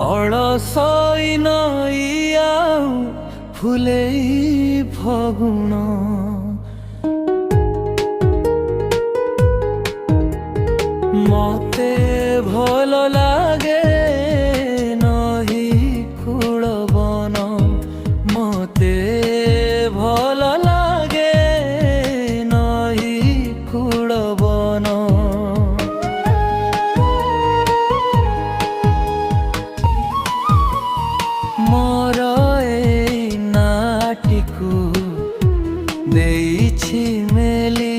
ଅଳସଇ ନଈ ଆଉ ଫୁଲେଇ ଫଗୁଣ ମତେ ଭଲ ଲାଗେ ନଈ କୂଳ ବନ ମତେ ଭଲ ଲାଗେ ନଈ କୂଳ ବନ ମୋର ଏଇ ନାଟିକୁ ଦେଇଛି ମେଲି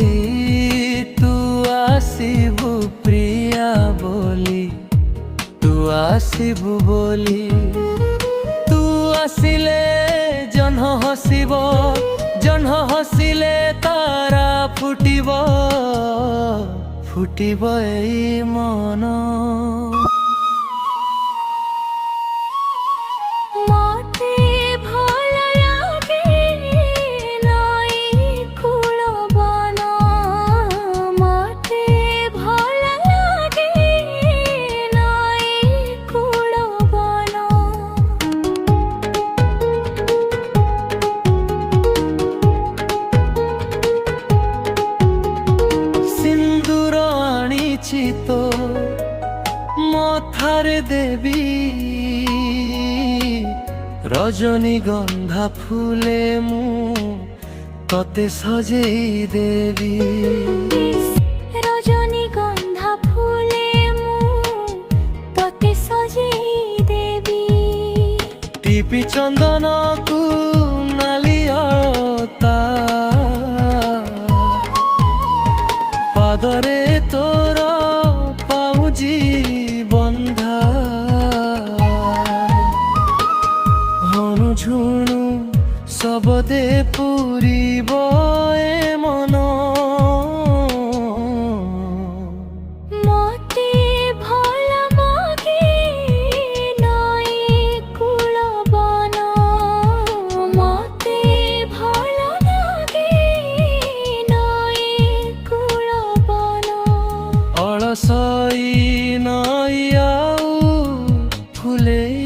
ତୁ ଆସିବୁ ପ୍ରିୟା ବୋଲି ତୁ ଆସିବୁ ବୋଲି ତୁ ଆସିଲେ ଜହ୍ନ ହସିବ ଜହ୍ନ ହସିଲେ ତାରା ଫୁଟିବ ଫୁଟିବ ଏଇ ମନ তো মথারে দেবী রজনীগন্ধা ফুলে মু ততে সজেই দেবী রজনীগন্ধা ফুলে মু ততে সজেই দেবী টিপি চন্দনকু নালি অଳତା পাদরে তোর পাউজি বন্ধা হনু ঝুণু শবদে পুরিব এ মন মতে ভাল মাগে নଈ কূଳ বন মতে ভাল লাগে নଈ কূଳ বন ଅଳସଇ ନଈ ଆଉ ଫୁଲେଇ